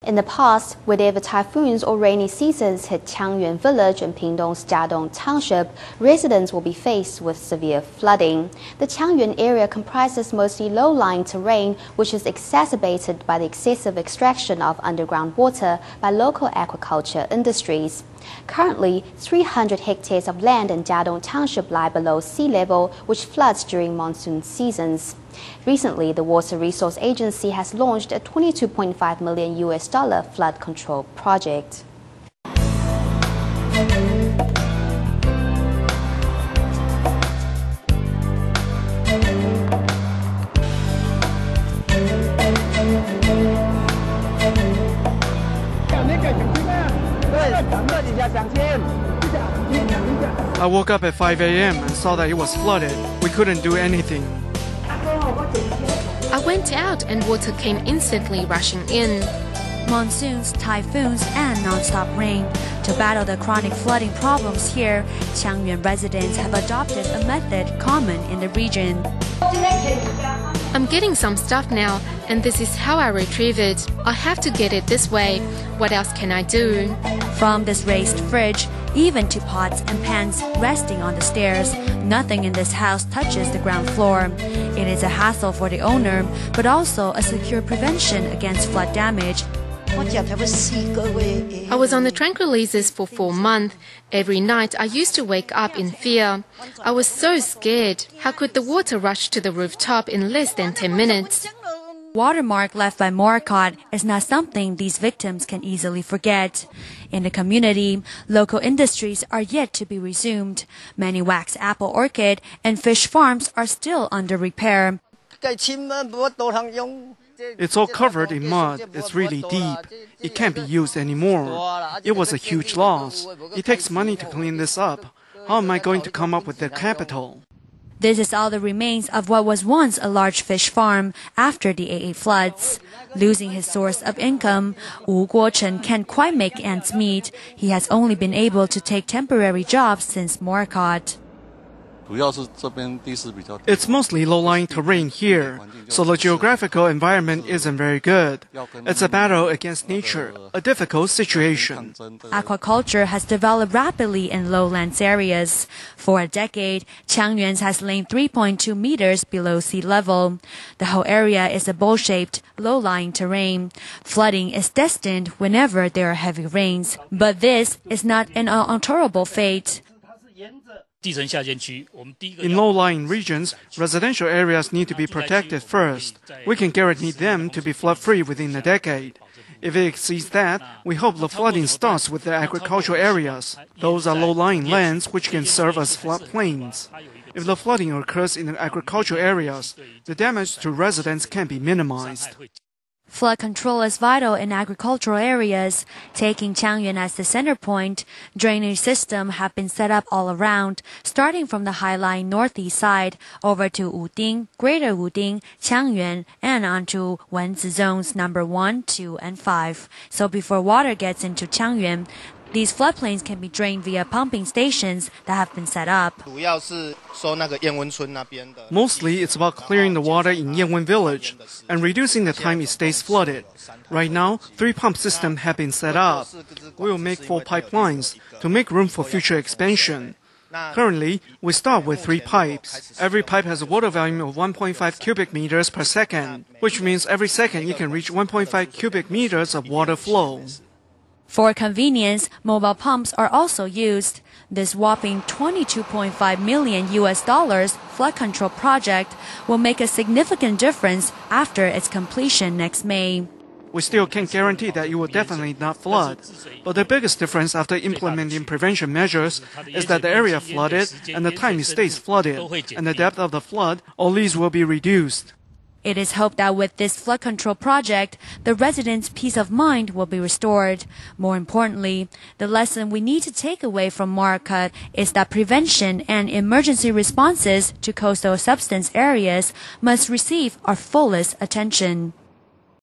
In the past, whenever typhoons or rainy seasons hit Qiangyuan Village and Pingtung's Jiadong Township, residents will be faced with severe flooding. The Qiangyuan area comprises mostly low-lying terrain, which is exacerbated by the excessive extraction of underground water by local aquaculture industries. Currently, 300 hectares of land in Jiadong Township lie below sea level, which floods during monsoon seasons. Recently, the Water Resource Agency has launched a $22.5 million flood control project. I woke up at 5 a.m. and saw that it was flooded. We couldn't do anything. I went out and water came instantly rushing in. Monsoons, typhoons, and nonstop rain. To battle the chronic flooding problems here, Qiangyuan residents have adopted a method common in the region. I'm getting some stuff now, and this is how I retrieve it. I have to get it this way. What else can I do? From this raised fridge, even to pots and pans resting on the stairs, nothing in this house touches the ground floor. It is a hassle for the owner, but also a secure prevention against flood damage. I was on the tranquilizers for 4 months. Every night I used to wake up in fear. I was so scared. How could the water rush to the rooftop in less than 10 minutes? Watermark left by Morakot is not something these victims can easily forget. In the community, local industries are yet to be resumed. Many wax apple orchid and fish farms are still under repair. It's all covered in mud. It's really deep. It can't be used anymore. It was a huge loss. It takes money to clean this up. How am I going to come up with the capital? This is all the remains of what was once a large fish farm after the AA floods. Losing his source of income, Wu Guochen can't quite make ends meet. He has only been able to take temporary jobs since Morakot. It's mostly low-lying terrain here, so the geographical environment isn't very good. It's a battle against nature, a difficult situation. Aquaculture has developed rapidly in lowlands areas. For a decade, Qiangyuan has lain 3.2 meters below sea level. The whole area is a bowl-shaped, low-lying terrain. Flooding is destined whenever there are heavy rains, but this is not an unalterable fate. In low-lying regions, residential areas need to be protected first. We can guarantee them to be flood-free within a decade. If it exceeds that, we hope the flooding starts with the agricultural areas. Those are low-lying lands which can serve as floodplains. If the flooding occurs in the agricultural areas, the damage to residents can be minimized. Flood control is vital in agricultural areas. Taking Qiangyuan as the center point, drainage systems have been set up all around, starting from the high-lying northeast side over to Wuding, Greater Wuding, Qiangyuan, and onto Wenzi zones number 1, 2, and 5. So before water gets into Qiangyuan, these floodplains can be drained via pumping stations that have been set up. Mostly, it's about clearing the water in Qiangyuan Village and reducing the time it stays flooded. Right now, 3 pump systems have been set up. We will make 4 pipelines to make room for future expansion. Currently, we start with 3 pipes. Every pipe has a water volume of 1.5 cubic meters per second, which means every second you can reach 1.5 cubic meters of water flow. For convenience, mobile pumps are also used. This whopping $22.5 million flood control project will make a significant difference after its completion next May. We still can't guarantee that it will definitely not flood, but the biggest difference after implementing prevention measures is that the area flooded and the time it stays flooded, and the depth of the flood or least will be reduced. It is hoped that with this flood control project, the residents' peace of mind will be restored. More importantly, the lesson we need to take away from Morakot is that prevention and emergency responses to coastal subsidence areas must receive our fullest attention.